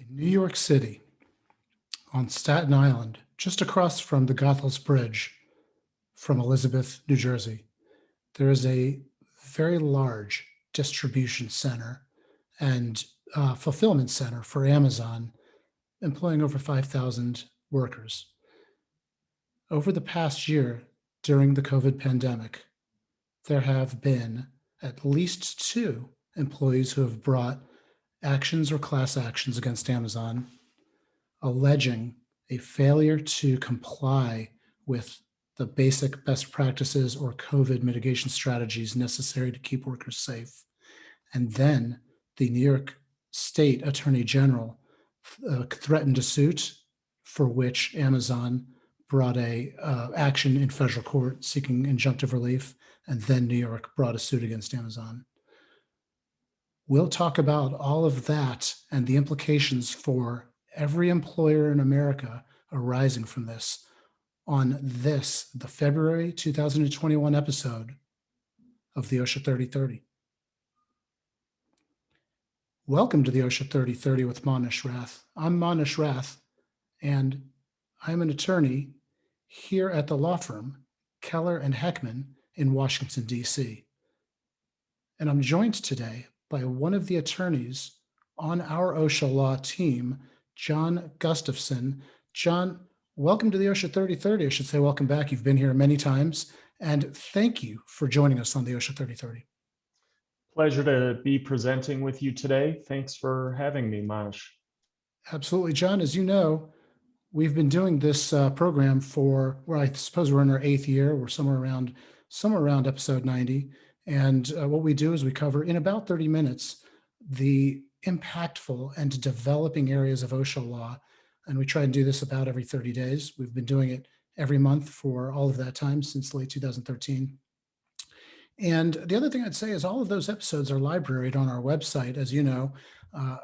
In New York City, on Staten Island, just across from the Goethals Bridge from Elizabeth, New Jersey, there is a very large distribution center and fulfillment center for Amazon, employing over 5,000 workers. Over the past year, during the COVID pandemic, there have been at least 2 employees who have brought actions or class actions against Amazon, alleging a failure to comply with the basic best practices or COVID mitigation strategies necessary to keep workers safe. And then the New York State Attorney General threatened a suit for which Amazon brought a action in federal court seeking injunctive relief, and then New York brought a suit against Amazon. We'll talk about all of that and the implications for every employer in America arising from this on this, the February 2021 episode of the OSHA 3030. Welcome to the OSHA 3030 with Manesh Rath. I'm Manesh Rath, and I'm an attorney here at the law firm Keller and Heckman in Washington, D.C. And I'm joined today by one of the attorneys on our OSHA law team, John Gustafson. John, welcome to the OSHA 3030. I should say welcome back. You've been here many times, and thank you for joining us on the OSHA 3030. Pleasure to be presenting with you today. Thanks for having me, Manesh. Absolutely, John. As you know, we've been doing this program for, well, I suppose we're in our 8th year. We're somewhere around episode 90. And what we do is we cover in about 30 minutes the impactful and developing areas of OSHA law. And we try and do this about every 30 days. We've been doing it every month for all of that time since late 2013. And the other thing I'd say is all of those episodes are libraried on our website. As you know,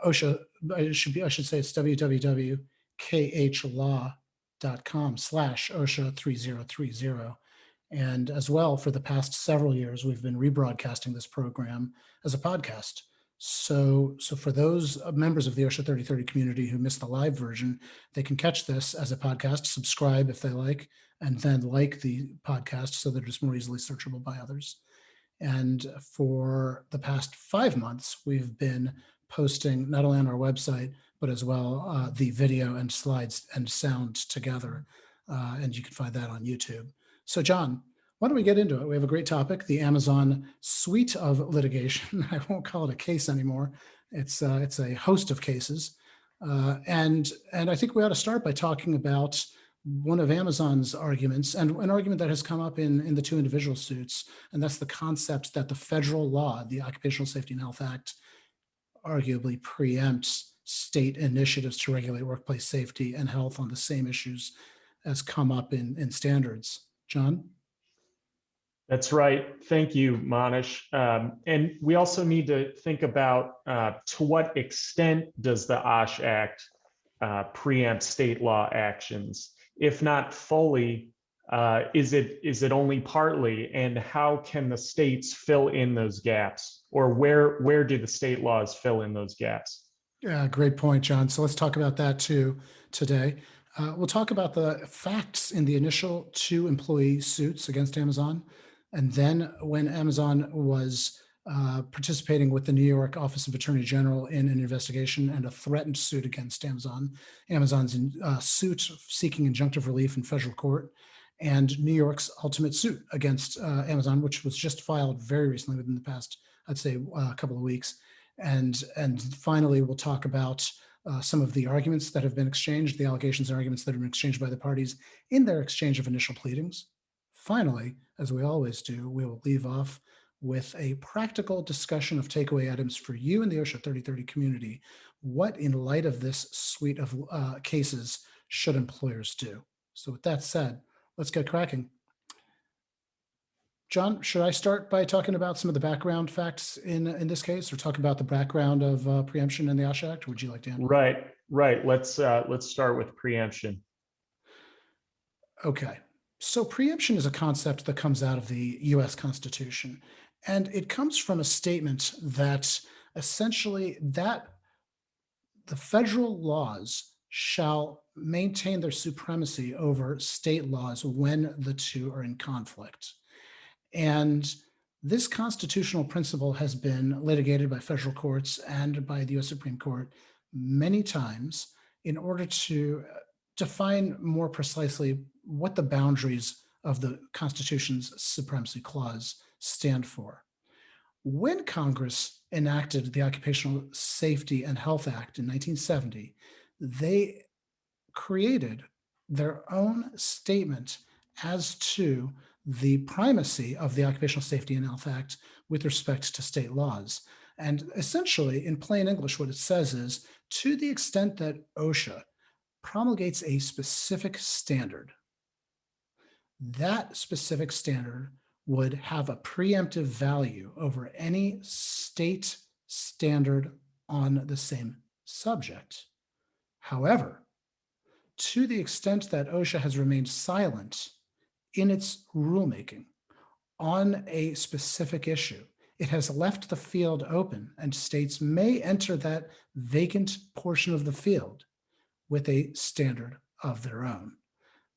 OSHA, I should say it's www.khlaw.com/OSHA 3030. And as well, for the past several years, we've been rebroadcasting this program as a podcast. So for those members of the OSHA 3030 community who missed the live version, they can catch this as a podcast, subscribe if they like, and then like the podcast so that it's more easily searchable by others. And for the past 5 months, we've been posting not only on our website, but as well the video and slides and sound together. And you can find that on YouTube. So John, why don't we get into it? We have a great topic, the Amazon suite of litigation. I won't call it a case anymore. It's a host of cases. And I think we ought to start by talking about one of Amazon's arguments, and an argument that has come up in the 2 individual suits, and that's the concept that the federal law, the Occupational Safety and Health Act, arguably preempts state initiatives to regulate workplace safety and health on the same issues as come up in standards. John? That's right. Thank you, Manesh. And we also need to think about to what extent does the OSHA Act preempt state law actions? If not fully, is it only partly? And how can the states fill in those gaps? Or where do the state laws fill in those gaps? Yeah, great point, John. So let's talk about that too today. We'll talk about the facts in the initial 2 employee suits against Amazon. And then when Amazon was participating with the New York Office of Attorney General in an investigation and a threatened suit against Amazon, Amazon's suit seeking injunctive relief in federal court, and New York's ultimate suit against Amazon, which was just filed very recently within the past, I'd say, a couple of weeks. And finally, we'll talk about some of the arguments that have been exchanged, the allegations and arguments that have been exchanged by the parties in their exchange of initial pleadings. Finally, as we always do, we will leave off with a practical discussion of takeaway items for you in the OSHA 3030 community. What, in light of this suite of cases, should employers do? So with that said, let's get cracking. John, should I start by talking about some of the background facts in this case, or talk about the background of preemption in the OSHA Act? Or would you like to handle it? Right. Let's start with preemption. Okay. So preemption is a concept that comes out of the US Constitution, and it comes from a statement that essentially that the federal laws shall maintain their supremacy over state laws when the two are in conflict. And this constitutional principle has been litigated by federal courts and by the US Supreme Court many times in order to define more precisely what the boundaries of the Constitution's supremacy clause stand for. When Congress enacted the Occupational Safety and Health Act in 1970, they created their own statement as to the primacy of the Occupational Safety and Health Act with respect to state laws. And essentially, in plain English, what it says is, to the extent that OSHA promulgates a specific standard, that specific standard would have a preemptive value over any state standard on the same subject. However, to the extent that OSHA has remained silent in its rulemaking on a specific issue, it has left the field open, and states may enter that vacant portion of the field with a standard of their own.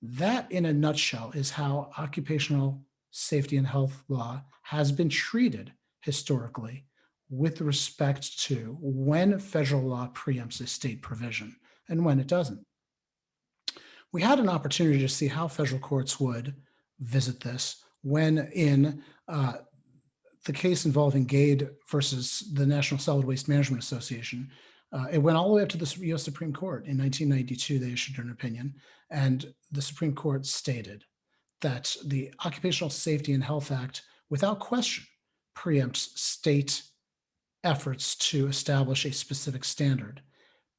That, in a nutshell, is how occupational safety and health law has been treated historically with respect to when federal law preempts a state provision and when it doesn't. We had an opportunity to see how federal courts would visit this when in the case involving Gade versus the National Solid Waste Management Association. It went all the way up to the US Supreme Court. In 1992, they issued an opinion, and the Supreme Court stated that the Occupational Safety and Health Act, without question, preempts state efforts to establish a specific standard,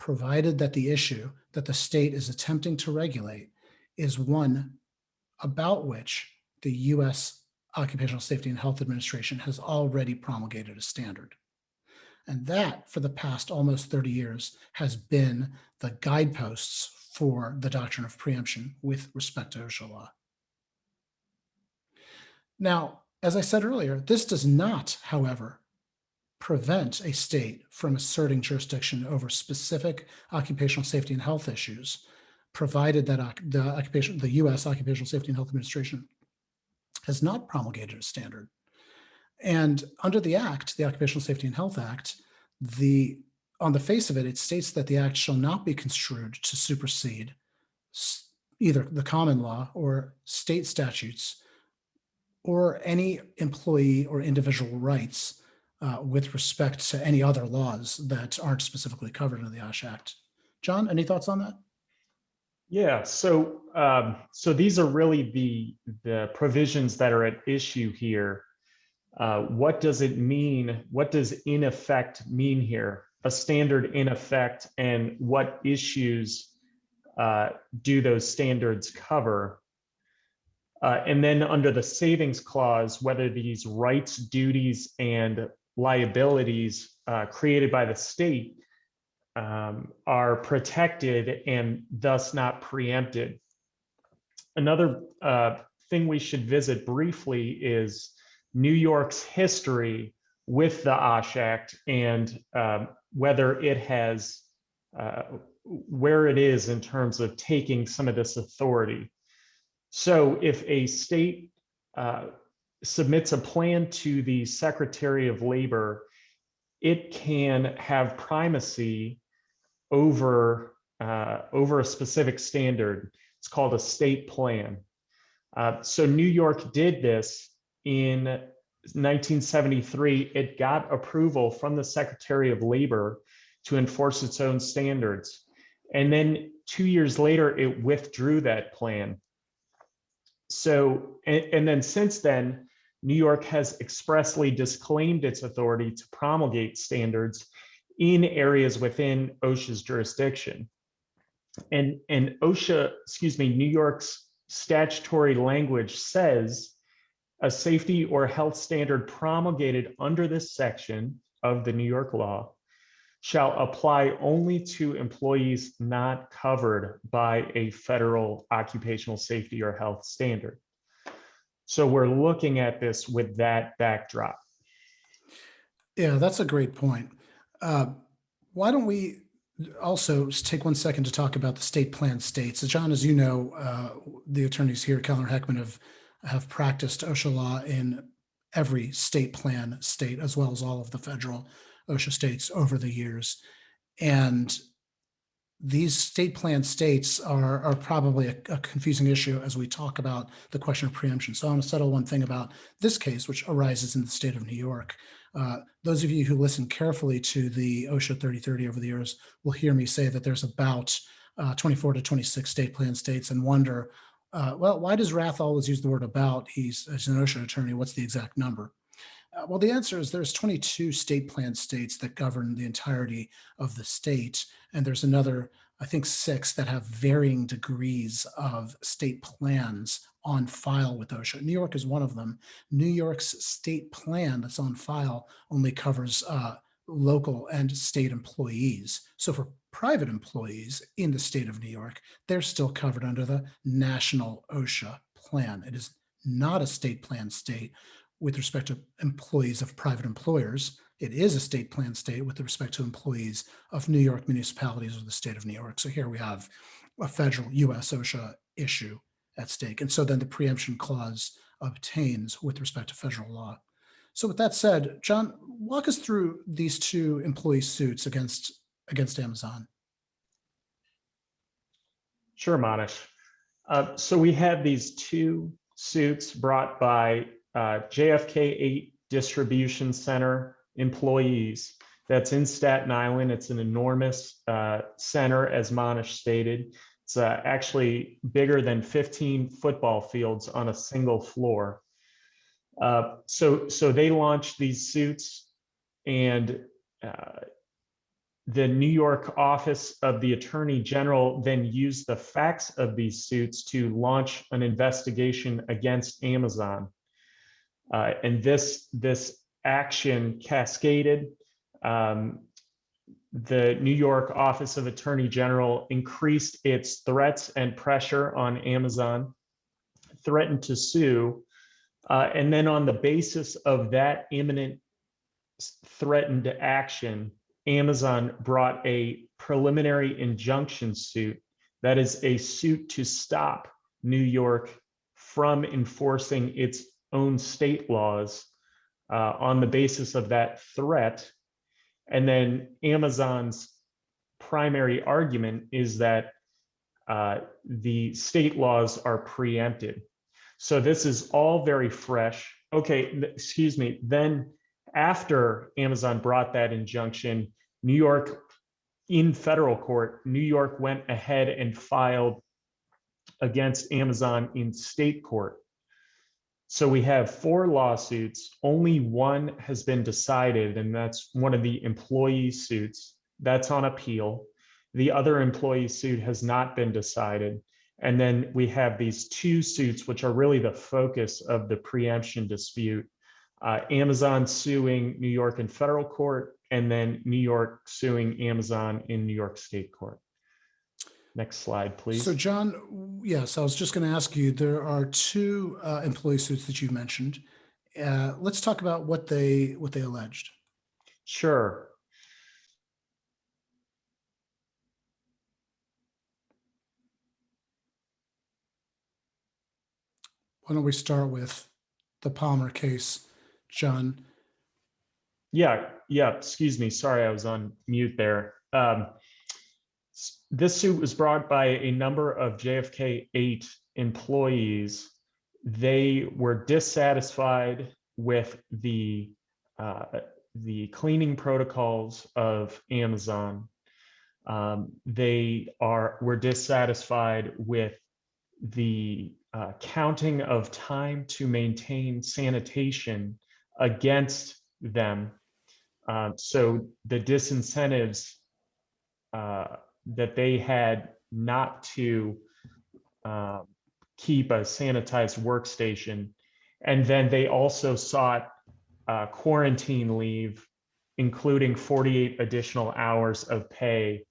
provided that the issue that the state is attempting to regulate is one about which the US Occupational Safety and Health Administration has already promulgated a standard. And that, for the past almost 30 years, has been the guideposts for the doctrine of preemption with respect to OSHA law. Now, as I said earlier, this does not, however, prevent a state from asserting jurisdiction over specific occupational safety and health issues, provided that the US Occupational Safety and Health Administration has not promulgated a standard. And under the Act, the Occupational Safety and Health Act, on the face of it, it states that the Act shall not be construed to supersede either the common law or state statutes or any employee or individual rights with respect to any other laws that aren't specifically covered in the OSHA Act. John, any thoughts on that? Yeah, so these are really the provisions that are at issue here. What does it mean? What does in effect mean here? A standard in effect, and what issues do those standards cover? And then under the savings clause, whether these rights, duties, and liabilities created by the state are protected and thus not preempted. Another thing we should visit briefly is New York's history with the OSHA Act and whether it has, where it is in terms of taking some of this authority. So if a state submits a plan to the Secretary of Labor, it can have primacy over a specific standard. It's called a state plan. So New York did this in 1973. It got approval from the Secretary of Labor to enforce its own standards. And then 2 years later, it withdrew that plan. So, and then since then, New York has expressly disclaimed its authority to promulgate standards in areas within OSHA's jurisdiction. And New York's statutory language says a safety or health standard promulgated under this section of the New York law shall apply only to employees not covered by a federal occupational safety or health standard. So we're looking at this with that backdrop. Yeah, that's a great point. Why don't we also take 1 second to talk about the state plan states. John, as you know, the attorneys here at Keller and Heckman have practiced OSHA law in every state plan state, as well as all of the federal OSHA states over the years. And these state plan states are probably a confusing issue as we talk about the question of preemption. So I want to settle one thing about this case, which arises in the state of New York. Those of you who listen carefully to the OSHA 3030 over the years will hear me say that there's about 24 to 26 state plan states and wonder, well, why does Rath always use the word about? He's an OSHA attorney. What's the exact number? Well, the answer is there's 22 state plan states that govern the entirety of the state. And there's another, I think, 6 that have varying degrees of state plans on file with OSHA. New York is one of them. New York's state plan that's on file only covers local and state employees. So for private employees in the state of New York, they're still covered under the national OSHA plan. It is not a state plan state with respect to employees of private employers. It is a state plan state with respect to employees of New York municipalities or the state of New York. So here we have a federal US OSHA issue at stake. And so then the preemption clause obtains with respect to federal law. So with that said, John, walk us through these 2 employee suits against Amazon. Sure, Manesh. So we have these 2 suits brought by JFK 8 Distribution Center employees. That's in Staten Island. It's an enormous center, as Manesh stated. It's actually bigger than 15 football fields on a single floor. So they launched these suits, and the New York office of the Attorney General then used the facts of these suits to launch an investigation against Amazon. And this action cascaded. The New York Office of Attorney General increased its threats and pressure on Amazon, threatened to sue. And then on the basis of that imminent threatened action, Amazon brought a preliminary injunction suit. That is a suit to stop New York from enforcing its own state laws on the basis of that threat. And then Amazon's primary argument is that the state laws are preempted. So this is all very fresh. Okay, excuse me. Then after Amazon brought that injunction, New York, in federal court, New York went ahead and filed against Amazon in state court. So we have 4 lawsuits. Only one has been decided, and that's one of the employee suits. That's on appeal. The other employee suit has not been decided. And then we have these 2 suits, which are really the focus of the preemption dispute. Amazon suing New York in federal court, and then New York suing Amazon in New York State court. Next slide, please. So John, yes, I was just going to ask you, there are 2 employee suits that you mentioned. Let's talk about what they alleged. Sure. Why don't we start with the Palmer case, John? Yeah, excuse me. Sorry, I was on mute there. This suit was brought by a number of JFK 8 employees. They were dissatisfied with the cleaning protocols of Amazon. They were dissatisfied with the counting of time to maintain sanitation against them. So the disincentives that they had not to keep a sanitized workstation. And then they also sought quarantine leave, including 48 additional hours of pay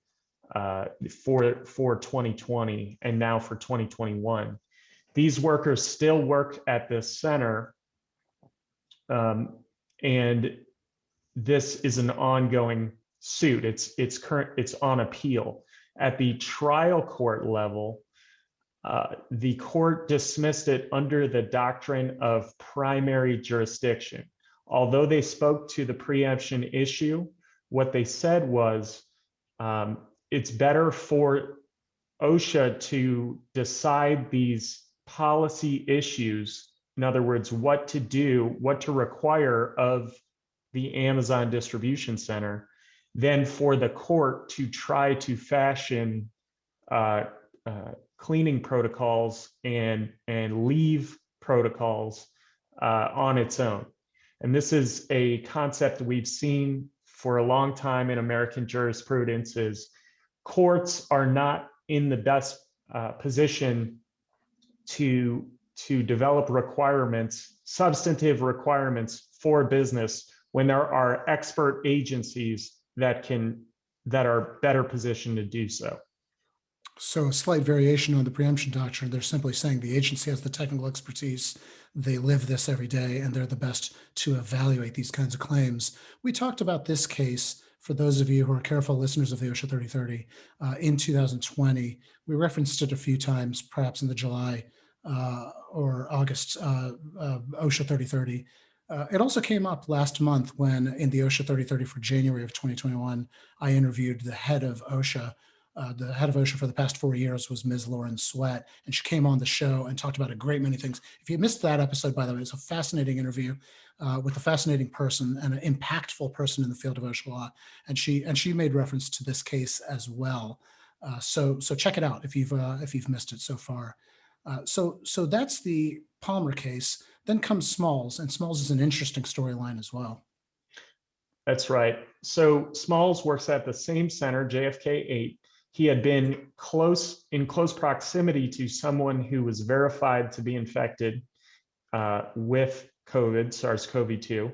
for 2020 and now for 2021. These workers still work at this center, and this is an ongoing suit. It's on appeal. At the trial court level, the court dismissed it under the doctrine of primary jurisdiction. Although they spoke to the preemption issue, what they said was it's better for OSHA to decide these policy issues. In other words, what to do, what to require of the Amazon distribution center, than for the court to try to fashion cleaning protocols and leave protocols on its own. And this is a concept we've seen for a long time in American jurisprudence. Is courts are not in the best position to develop requirements, substantive requirements for business, when there are expert agencies that are better positioned to do so. So a slight variation on the preemption doctrine. They're simply saying the agency has the technical expertise. They live this every day, and they're the best to evaluate these kinds of claims. We talked about this case, for those of you who are careful listeners of the OSHA 3030, in 2020. We referenced it a few times, perhaps in the July or August OSHA 3030. It also came up last month when, in the OSHA 3030 for January of 2021, I interviewed the head of OSHA. The head of OSHA for the past 4 years was Ms. Lauren Sweat, and she came on the show and talked about a great many things. If you missed that episode, by the way, it's a fascinating interview with a fascinating person and an impactful person in the field of OSHA law, and she made reference to this case as well. So check it out if you've missed it so far. So that's the Palmer case. Then comes Smalls, and Smalls is an interesting storyline as well. That's right. So Smalls works at the same center, JFK 8. He had been in close proximity to someone who was verified to be infected with COVID, SARS-CoV-2.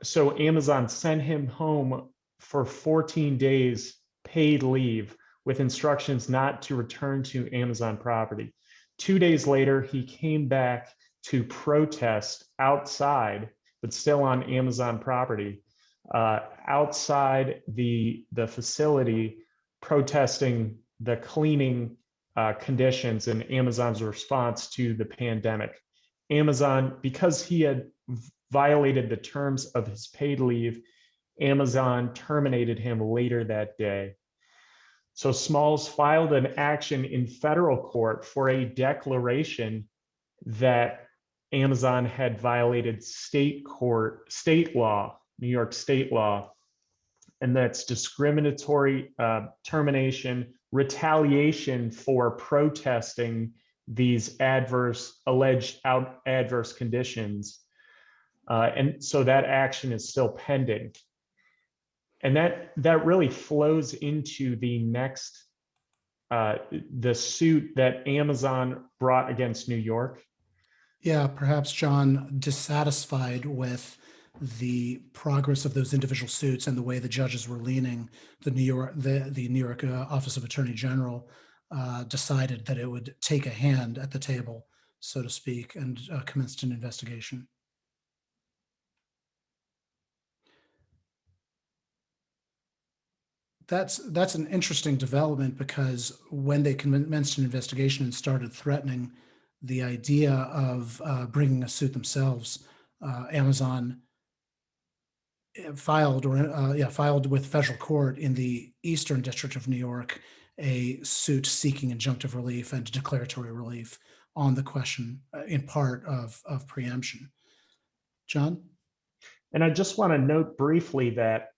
So Amazon sent him home for 14 days paid leave with instructions not to return to Amazon property. 2 days later, he came back to protest outside, but still on Amazon property, outside the facility, protesting the cleaning conditions and Amazon's response to the pandemic. Amazon, because he had violated the terms of his paid leave, Amazon terminated him later that day. So Smalls filed an action in federal court for a declaration that Amazon had violated state law, New York state law, and that's discriminatory termination, retaliation for protesting these alleged adverse conditions. And so that action is still pending. And that really flows into the next, the suit that Amazon brought against New York. Yeah, perhaps, John, dissatisfied with the progress of those individual suits and the way the judges were leaning, the New York Office of Attorney General decided that it would take a hand at the table, so to speak, and commenced an investigation. That's an interesting development, because when they commenced an investigation and started threatening the idea of bringing a suit themselves, Amazon filed with federal court in the Eastern District of New York a suit seeking injunctive relief and declaratory relief on the question, in part, of preemption. John? And I just want to note briefly that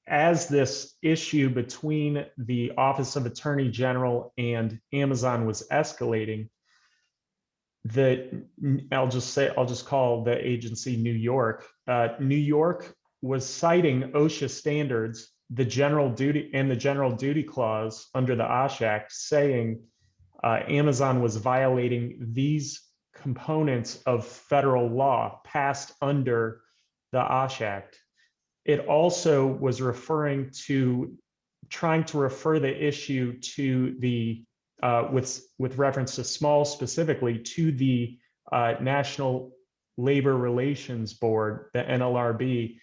as this issue between the Office of Attorney General and Amazon was escalating, I'll just call the agency New York. New York was citing OSHA standards, the general duty clause under the OSHA Act, saying Amazon was violating these components of federal law passed under the OSHA Act. It also was trying to refer the issue to the with reference to Smalls specifically, to the National Labor Relations Board, the NLRB,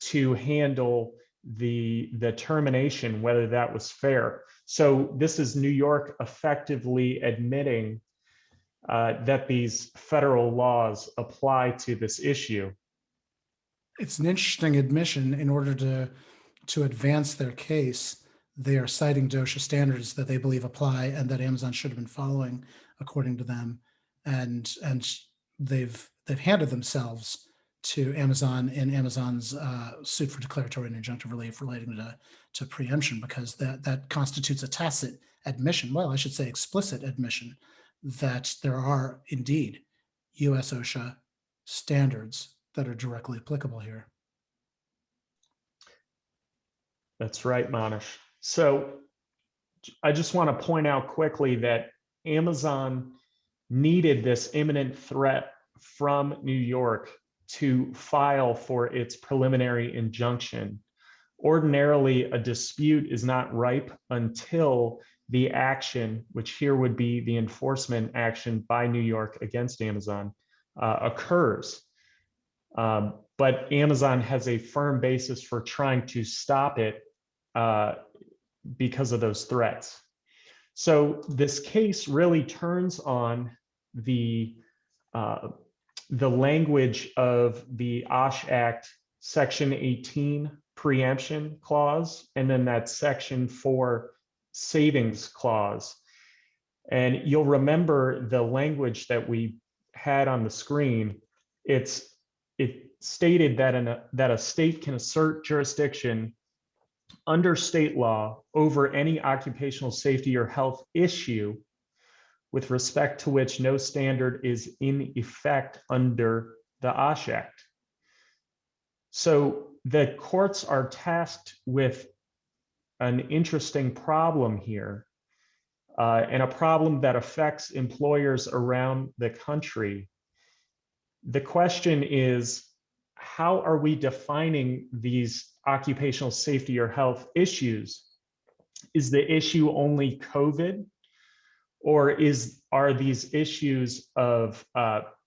to handle the termination, whether that was fair. So this is New York effectively admitting that these federal laws apply to this issue. It's an interesting admission. In order to advance their case, they are citing OSHA standards that they believe apply and that Amazon should have been following, according to them. And they've handed themselves to Amazon in Amazon's suit for declaratory and injunctive relief relating to preemption, because that constitutes a tacit admission. Well, I should say explicit admission that there are indeed US OSHA standards that are directly applicable here. That's right, Manesh. So I just want to point out quickly that Amazon needed this imminent threat from New York to file for its preliminary injunction. Ordinarily, a dispute is not ripe until the action, which here would be the enforcement action by New York against Amazon, occurs. But Amazon has a firm basis for trying to stop it because of those threats. So this case really turns on the language of the OSHA Act, Section 18 preemption clause, and then that Section 4 savings clause. And you'll remember the language that we had on the screen. It stated that a state can assert jurisdiction under state law over any occupational safety or health issue with respect to which no standard is in effect under the OSHA Act. So the courts are tasked with an interesting problem here, and a problem that affects employers around the country. The question is, how are we defining these occupational safety or health issues? Is the issue only COVID? Or are these issues of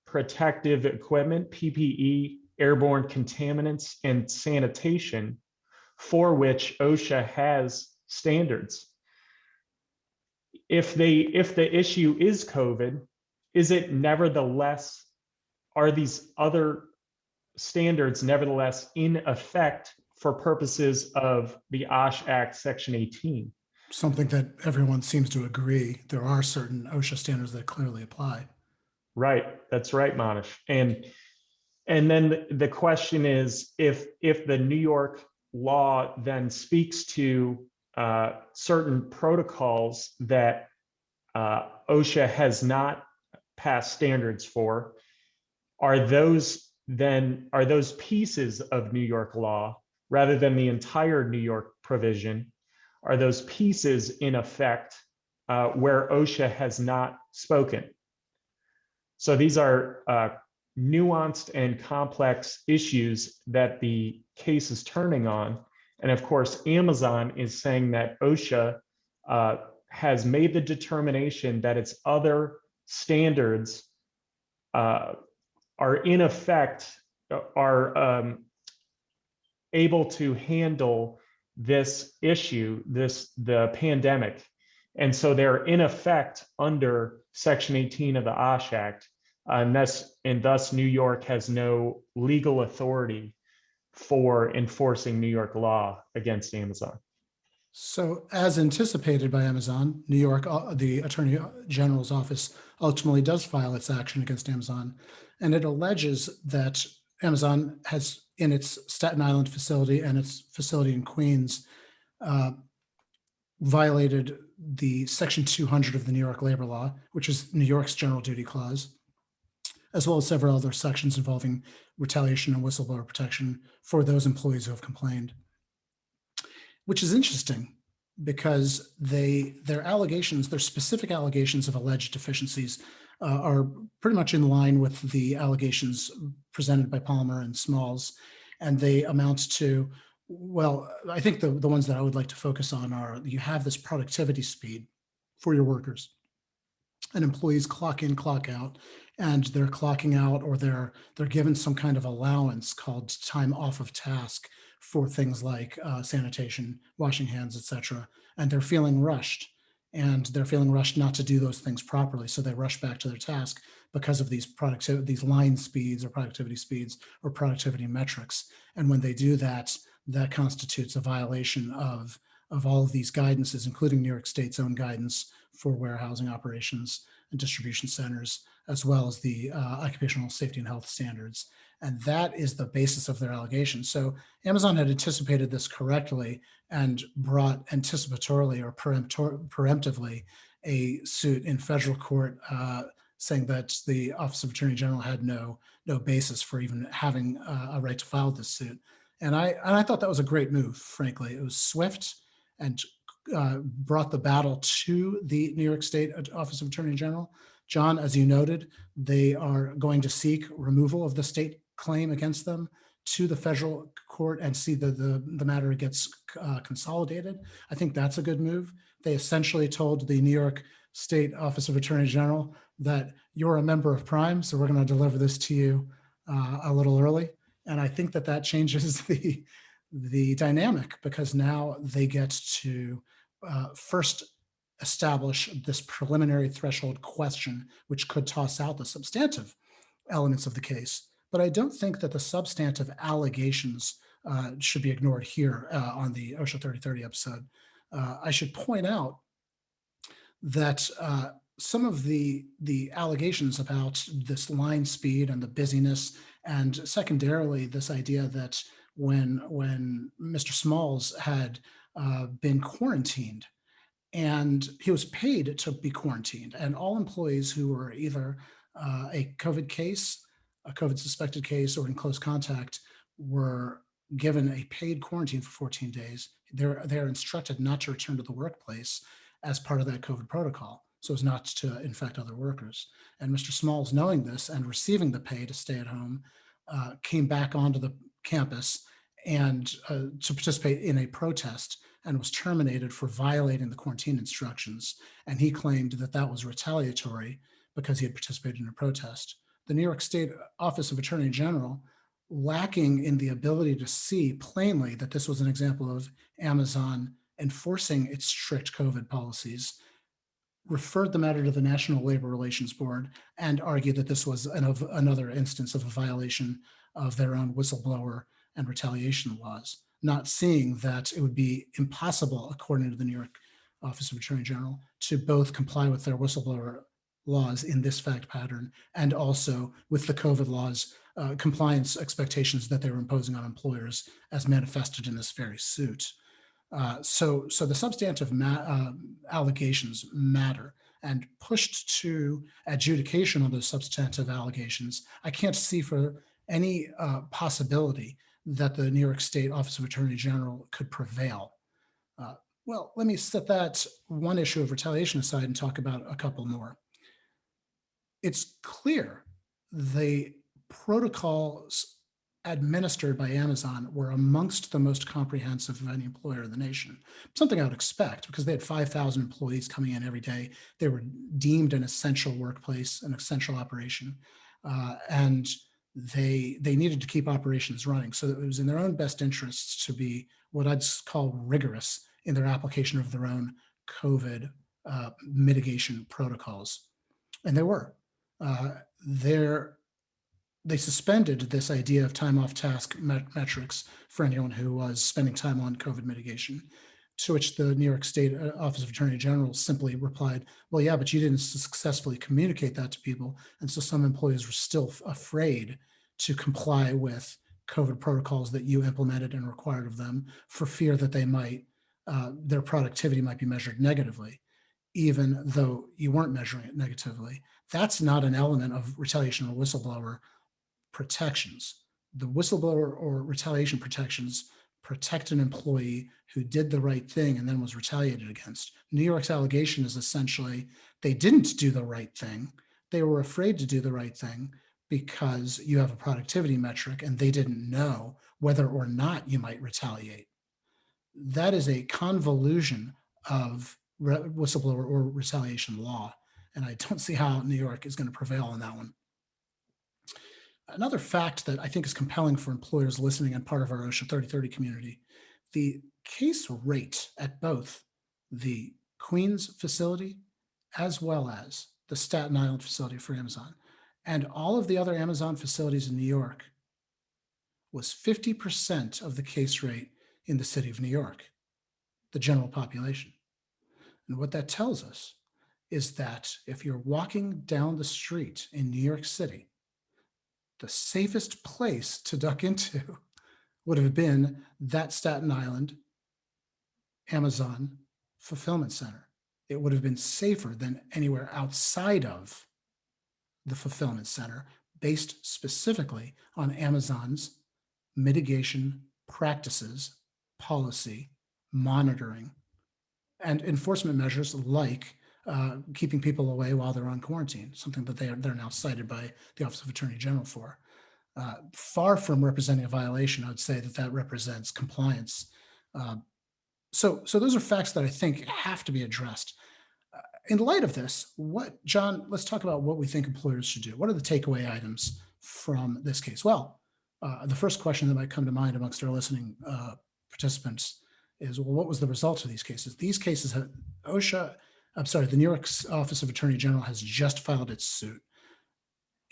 protective equipment, PPE, airborne contaminants, and sanitation, for which OSHA has standards? If the issue is COVID, are these other standards nevertheless in effect for purposes of the OSHA Act Section 18? Something that everyone seems to agree. There are certain OSHA standards that clearly apply. Right, that's right, Manesh. And then the question is, if the New York law then speaks to certain protocols that OSHA has not passed standards for, are those pieces of New York law, rather than the entire New York provision, are those pieces in effect where OSHA has not spoken? So these are nuanced and complex issues that the case is turning on. And of course, Amazon is saying that OSHA has made the determination that its other standards are in effect, are able to handle this issue, the pandemic. And so they're in effect under Section 18 of the OSHA Act, and thus New York has no legal authority for enforcing New York law against Amazon. So as anticipated by Amazon, New York, the Attorney General's office ultimately does file its action against Amazon, and it alleges that Amazon has, in its Staten Island facility and its facility in Queens, violated the Section 200 of the New York labor law, which is New York's general duty clause, as well as several other sections involving retaliation and whistleblower protection for those employees who have complained. Which is interesting because their specific allegations of alleged deficiencies are pretty much in line with the allegations presented by Palmer and Smalls, and they amount to, well, I think the ones that I would like to focus on are, you have this productivity speed for your workers. and employees clock in, clock out, and they're clocking out, or they're given some kind of allowance called time off of task for things like sanitation, washing hands, etc. And they're feeling rushed, and they're feeling rushed not to do those things properly, so they rush back to their task because of these line speeds or productivity speeds or productivity metrics. And when they do that, that constitutes a violation of all of these guidances, including New York State's own guidance for warehousing operations and distribution centers, as well as the occupational safety and health standards. And that is the basis of their allegation. So Amazon had anticipated this correctly and brought anticipatorily or preemptively a suit in federal court saying that the Office of Attorney General had no basis for even having a right to file this suit. And I thought that was a great move, frankly. It was swift and brought the battle to the New York State Office of Attorney General. John, as you noted, they are going to seek removal of the state claim against them to the federal court and see that the matter gets consolidated. I think that's a good move. They essentially told the New York State Office of Attorney General that you're a member of Prime, so we're going to deliver this to you a little early. And I think that that changes the dynamic, because now they get to first establish this preliminary threshold question, which could toss out the substantive elements of the case. But I don't think that the substantive allegations should be ignored here on the OSHA 3030 episode. I should point out that some of the allegations about this line speed and the busyness, and secondarily this idea that when Mr. Smalls had been quarantined, and he was paid to be quarantined, and all employees who were either a COVID case, a COVID suspected case, or in close contact were given a paid quarantine for 14 days. They're instructed not to return to the workplace as part of that COVID protocol, so as not to infect other workers. And Mr. Smalls, knowing this and receiving the pay to stay at home, came back onto the campus and to participate in a protest, and was terminated for violating the quarantine instructions. And he claimed that that was retaliatory because he had participated in a protest. The New York State Office of Attorney General, lacking in the ability to see plainly that this was an example of Amazon enforcing its strict COVID policies, referred the matter to the National Labor Relations Board and argued that this was another instance of a violation of their own whistleblower and retaliation laws, not seeing that it would be impossible, according to the New York Office of Attorney General, to both comply with their whistleblower laws in this fact pattern and also with the COVID laws compliance expectations that they were imposing on employers as manifested in this very suit. So the substantive allegations matter, and pushed to adjudication on those substantive allegations, I can't see for any possibility that the New York State Office of Attorney General could prevail. Well, let me set that one issue of retaliation aside and talk about a couple more. It's clear the protocols administered by Amazon were amongst the most comprehensive of any employer in the nation. Something I would expect, because they had 5,000 employees coming in every day. They were deemed an essential workplace, an essential operation, and they needed to keep operations running. So it was in their own best interests to be what I'd call rigorous in their application of their own COVID mitigation protocols. And they were. They suspended this idea of time off task metrics for anyone who was spending time on COVID mitigation, to which the New York State Office of Attorney General simply replied, well, yeah, but you didn't successfully communicate that to people. And so some employees were still afraid to comply with COVID protocols that you implemented and required of them, for fear that they might, their productivity might be measured negatively, even though you weren't measuring it negatively. That's not an element of retaliation or whistleblower protections. The whistleblower or retaliation protections protect an employee who did the right thing and then was retaliated against. New York's allegation is essentially they didn't do the right thing. They were afraid to do the right thing because you have a productivity metric and they didn't know whether or not you might retaliate. That is a convolution of whistleblower or retaliation law. And I don't see how New York is going to prevail on that one. Another fact that I think is compelling for employers listening and part of our OSHA 3030 community, the case rate at both the Queens facility as well as the Staten Island facility for Amazon and all of the other Amazon facilities in New York was 50% of the case rate in the city of New York, the general population. And what that tells us is that if you're walking down the street in New York City, the safest place to duck into would have been that Staten Island Amazon fulfillment center. It would have been safer than anywhere outside of the fulfillment center, based specifically on Amazon's mitigation practices, policy, monitoring, and enforcement measures like keeping people away while they're on quarantine, something that they're now cited by the Office of Attorney General for. Far from representing a violation, I would say that represents compliance. So those are facts that I think have to be addressed. In light of this, John, let's talk about what we think employers should do. What are the takeaway items from this case? Well, the first question that might come to mind amongst our listening participants is, well, what was the result of these cases? These cases have the New York Office of Attorney General has just filed its suit.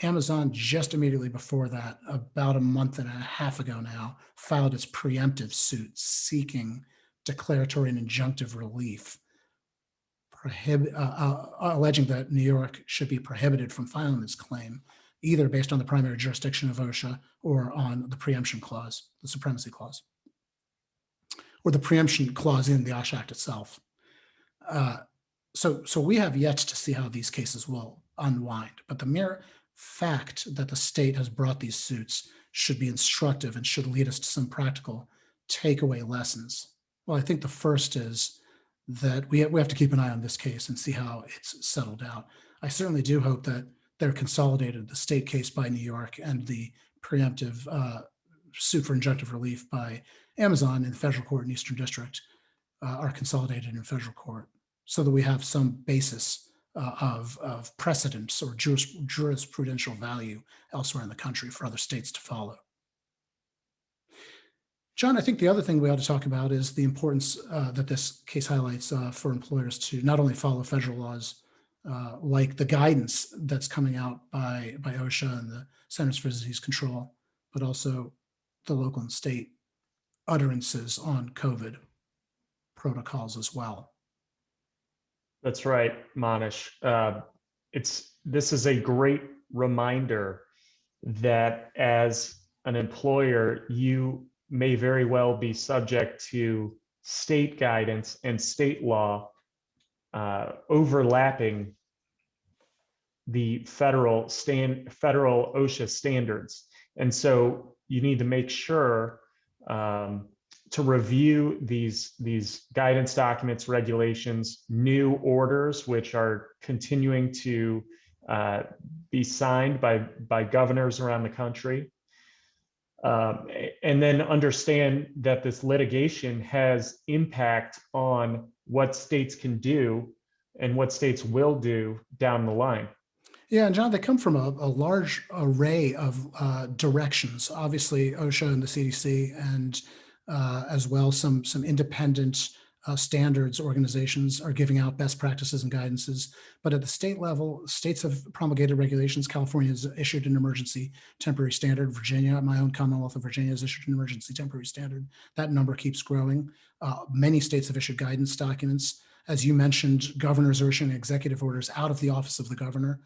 Amazon just immediately before that, about a month and a half ago now, filed its preemptive suit seeking declaratory and injunctive relief, alleging that New York should be prohibited from filing this claim, either based on the primary jurisdiction of OSHA or on the preemption clause, the supremacy clause, or the preemption clause in the OSHA Act itself. So we have yet to see how these cases will unwind, but the mere fact that the state has brought these suits should be instructive and should lead us to some practical takeaway lessons. Well, I think the first is that we have to keep an eye on this case and see how it's settled out. I certainly do hope that they're consolidated, the state case by New York and the preemptive suit for injunctive relief by Amazon in the federal court in Eastern District are consolidated in federal court so that we have some basis of precedents or jurisprudential value elsewhere in the country for other states to follow. John, I think the other thing we ought to talk about is the importance that this case highlights for employers to not only follow federal laws, like the guidance that's coming out by OSHA and the Centers for Disease Control, but also the local and state utterances on COVID protocols as well. That's right, Manesh. This is a great reminder that as an employer, you may very well be subject to state guidance and state law overlapping the federal OSHA standards. And so you need to make sure to review these guidance documents, regulations, new orders, which are continuing to be signed by governors around the country. And then understand that this litigation has impact on what states can do and what states will do down the line. Yeah, and John, they come from a large array of directions. Obviously, OSHA and the CDC, and as well some independent standards organizations are giving out best practices and guidances. But at the state level, states have promulgated regulations. California has issued an emergency temporary standard. Virginia, my own Commonwealth of Virginia, has issued an emergency temporary standard. That number keeps growing. Many states have issued guidance documents. As you mentioned, governors are issuing executive orders out of the office of the governor.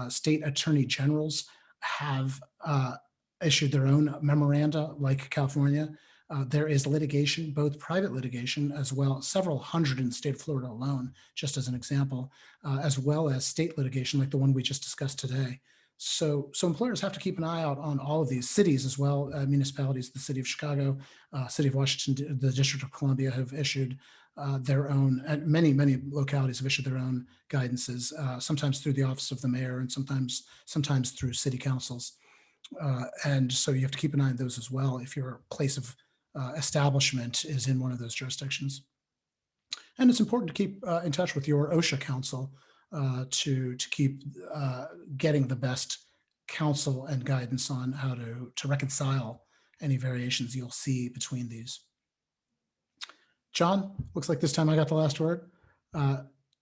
State attorney generals have issued their own memoranda, like California. There is litigation, both private litigation as well, several hundred in the state of Florida alone, just as an example, as well as state litigation like the one we just discussed today. So employers have to keep an eye out on all of these. Cities as well, municipalities, the city of Chicago, city of Washington, the District of Columbia have issued their own, and many localities have issued their own guidances, sometimes through the office of the mayor and sometimes through city councils. And so you have to keep an eye on those as well if your place of establishment is in one of those jurisdictions. And it's important to keep in touch with your OSHA counsel to keep getting the best counsel and guidance on how to reconcile any variations you'll see between these. John, looks like this time I got the last word.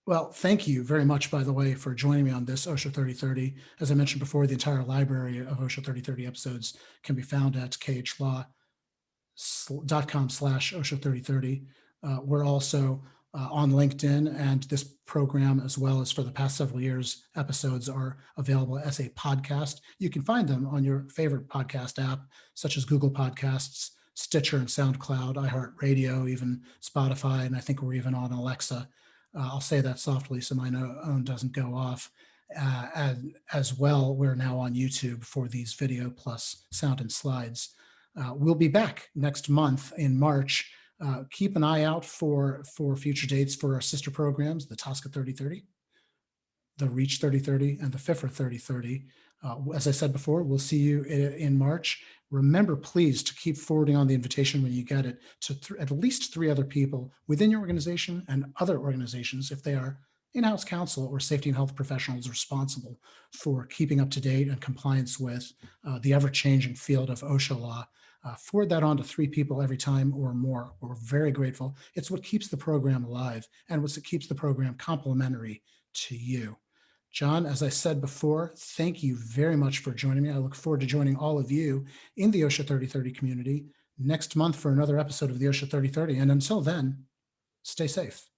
Well, thank you very much, by the way, for joining me on this OSHA 3030. As I mentioned before, the entire library of OSHA 3030 episodes can be found at khlaw.com/OSHA 3030. We're also on LinkedIn, and this program, as well as for the past several years, episodes are available as a podcast. You can find them on your favorite podcast app, such as Google Podcasts, Stitcher and SoundCloud, iHeartRadio, even Spotify, and I think we're even on Alexa. I'll say that softly so my own doesn't go off. And as well, we're now on YouTube for these video plus sound and slides. We'll be back next month in March. Keep an eye out for future dates for our sister programs, the TSCA 3030, the REACH 3030, and the FIFRA 3030. As I said before, we'll see you in March. Remember, please, to keep forwarding on the invitation when you get it to at least 3 other people within your organization and other organizations, if they are in-house counsel or safety and health professionals responsible for keeping up to date and compliance with the ever-changing field of OSHA law. Forward that on to 3 people every time or more. We're very grateful. It's what keeps the program alive and what keeps the program complementary to you. John, as I said before, thank you very much for joining me. I look forward to joining all of you in the OSHA 3030 community next month for another episode of the OSHA 3030. And until then, stay safe.